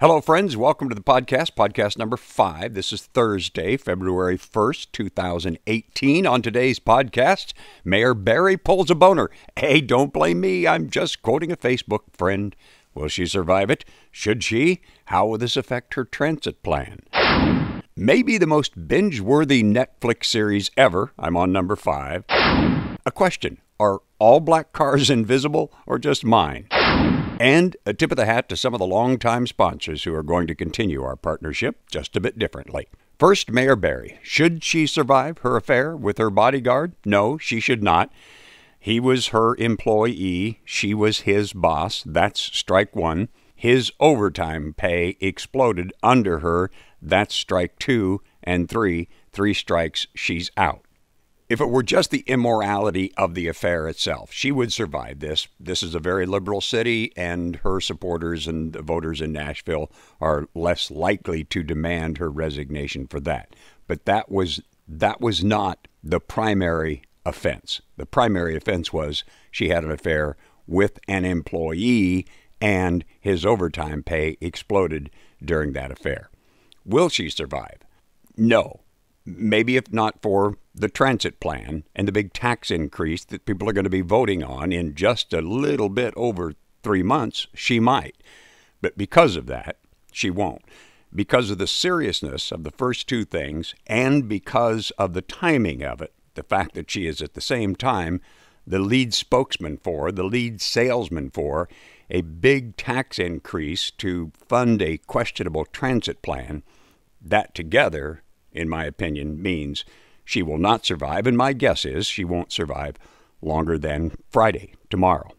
Hello, friends. Welcome to the podcast number 5. This is Thursday, February 1st, 2018. On today's podcast, Mayor Barry pulls a boner. Hey, don't blame me. I'm just quoting a Facebook friend. Will she survive it? Should she? How will this affect her transit plan? Maybe the most binge-worthy Netflix series ever. I'm on number 5. A question. Are all black cars invisible or just mine? And a tip of the hat to some of the longtime sponsors who are going to continue our partnership just a bit differently. First, Mayor Barry. Should she survive her affair with her bodyguard? No, she should not. He was her employee. She was his boss. That's strike 1. His overtime pay exploded under her. That's strike 2 and 3. 3 strikes, she's out. If it were just the immorality of the affair itself, she would survive this. This is a very liberal city, and her supporters and the voters in Nashville are less likely to demand her resignation for that. But that was not the primary offense. The primary offense was she had an affair with an employee, and his overtime pay exploded during that affair. Will she survive? No. Maybe if not for the transit plan and the big tax increase that people are going to be voting on in just a little bit over 3 months, she might. But because of that, she won't. Because of the seriousness of the first 2 things and because of the timing of it, the fact that she is at the same time the lead spokesman for, the lead salesman for, a big tax increase to fund a questionable transit plan, that together, in my opinion, means she will not survive, and my guess is she won't survive longer than Friday, tomorrow.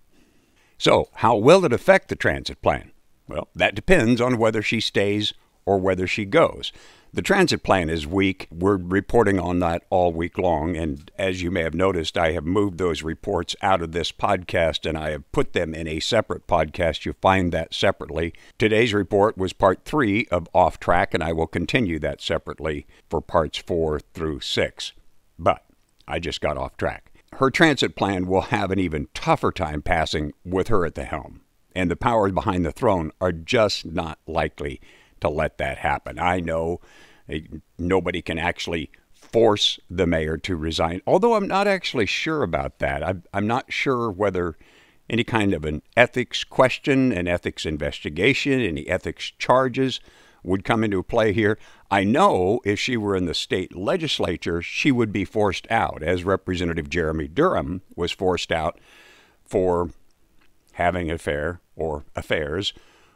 So, how will it affect the transit plan? Well, that depends on whether she stays or whether she goes. The transit plan is weak. We're reporting on that all week long, and as you may have noticed, I have moved those reports out of this podcast, and I have put them in a separate podcast. You'll find that separately. Today's report was part 3 of Off Track, and I will continue that separately for parts 4 through 6. But I just got off track. Her transit plan will have an even tougher time passing with her at the helm, and the powers behind the throne are just not likely to let that happen. I know nobody can actually force the mayor to resign, although I'm not actually sure about that. I'm not sure whether any kind of an ethics question, an ethics investigation, any ethics charges would come into play here. I know if she were in the state legislature, she would be forced out, as Representative Jeremy Durham was forced out for having an affair or affairs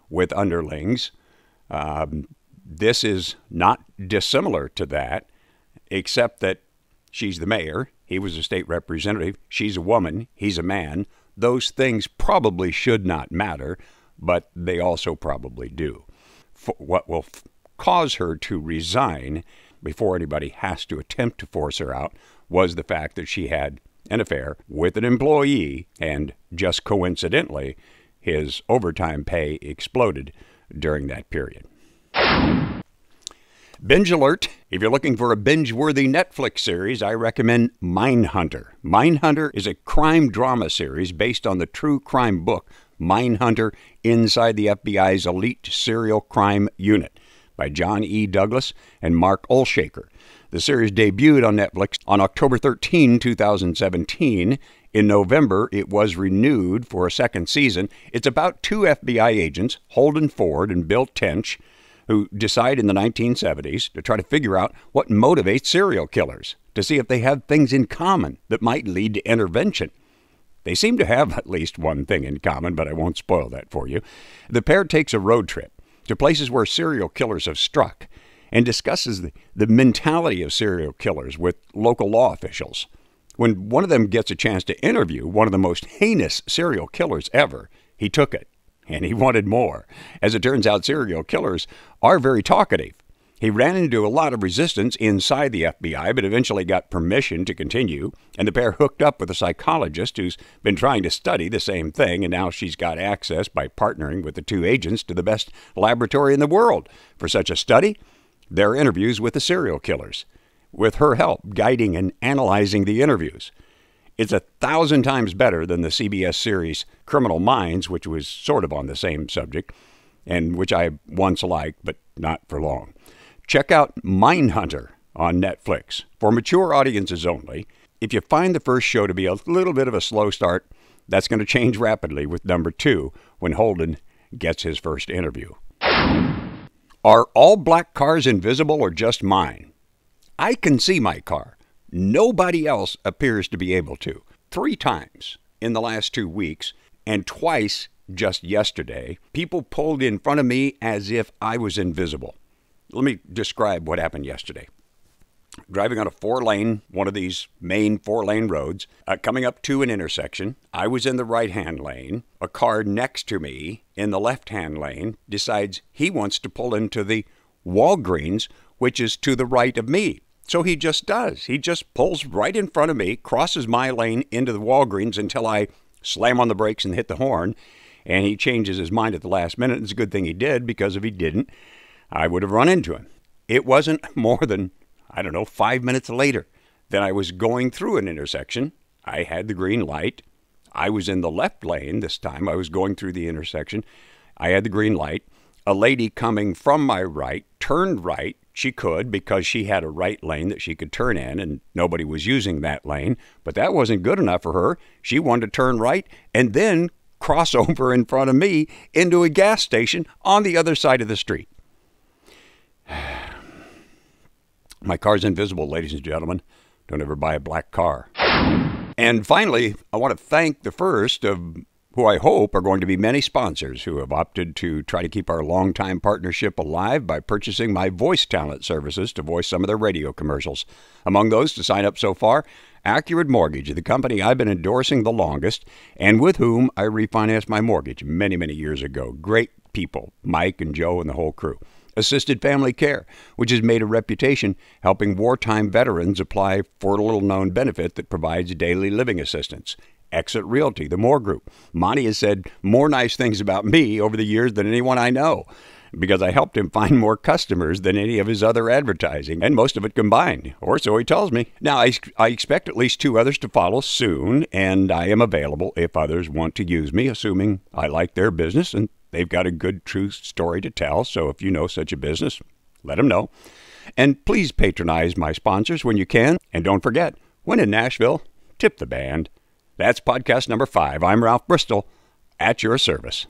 with underlings. This is not dissimilar to that, except that she's the mayor, he was a state representative, she's a woman, he's a man. Those things probably should not matter, but they also probably do. What will cause her to resign before anybody has to attempt to force her out was the fact that she had an affair with an employee, and just coincidentally, his overtime pay exploded during that period. Binge alert. If you're looking for a binge-worthy Netflix series, I recommend Mindhunter. Mindhunter is a crime drama series based on the true crime book Mindhunter Inside the FBI's Elite Serial Crime Unit by John E. Douglas and Mark Olshaker. The series debuted on Netflix on October 13, 2017. In November, it was renewed for a second season. It's about 2 FBI agents, Holden Ford and Bill Tench, who decide in the 1970s to try to figure out what motivates serial killers, to see if they have things in common that might lead to intervention. They seem to have at least one thing in common, but I won't spoil that for you. The pair takes a road trip to places where serial killers have struck and discusses the mentality of serial killers with local law officials. When one of them gets a chance to interview one of the most heinous serial killers ever, he took it, and he wanted more. As it turns out, serial killers are very talkative. He ran into a lot of resistance inside the FBI, but eventually got permission to continue, and the pair hooked up with a psychologist who's been trying to study the same thing, and now she's got access by partnering with the 2 agents to the best laboratory in the world for such a study. Their interviews with the serial killers, with her help guiding and analyzing the interviews. It's 1,000 times better than the CBS series Criminal Minds, which was sort of on the same subject. and which I once liked, but not for long. Check out Mindhunter on Netflix. For mature audiences only, if you find the first show to be a little bit of a slow start, that's going to change rapidly with number 2 when Holden gets his first interview. Are all black cars invisible or just mine? I can see my car. Nobody else appears to be able to. 3 times in the last 2 weeks, and twice just yesterday, people pulled in front of me as if I was invisible. Let me describe what happened yesterday. Driving on a 4-lane, one of these main 4-lane roads, coming up to an intersection. I was in the right-hand lane. A car next to me in the left-hand lane decides he wants to pull into the Walgreens, which is to the right of me. So he just does. He just pulls right in front of me, crosses my lane into the Walgreens until I slam on the brakes and hit the horn, and he changes his mind at the last minute. It's a good thing he did, because if he didn't, I would have run into him. It wasn't more than, 5 minutes later that I was going through an intersection. I had the green light. I was in the left lane this time. I was going through the intersection. I had the green light. A lady coming from my right turned right. She could, because she had a right lane that she could turn in, and nobody was using that lane. But that wasn't good enough for her. She wanted to turn right and then cross over in front of me into a gas station on the other side of the street. My car's invisible, ladies and gentlemen. Don't ever buy a black car. And finally, I want to thank the first of who I hope are going to be many sponsors who have opted to try to keep our longtime partnership alive by purchasing my voice talent services to voice some of their radio commercials. Among those to sign up so far, Accurate Mortgage, the company I've been endorsing the longest and with whom I refinanced my mortgage many, many years ago. Great people, Mike and Joe and the whole crew. Assisted Family Care, which has made a reputation helping wartime veterans apply for a little-known benefit that provides daily living assistance. Exit Realty, the Moore Group. Monty has said more nice things about me over the years than anyone I know, because I helped him find more customers than any of his other advertising, and most of it combined, or so he tells me. Now, I expect at least 2 others to follow soon, and I am available if others want to use me, assuming I like their business and they've got a good, true story to tell. So if you know such a business, let them know. And please patronize my sponsors when you can. And don't forget, when in Nashville, tip the band. That's podcast number 5. I'm Ralph Bristol, at your service.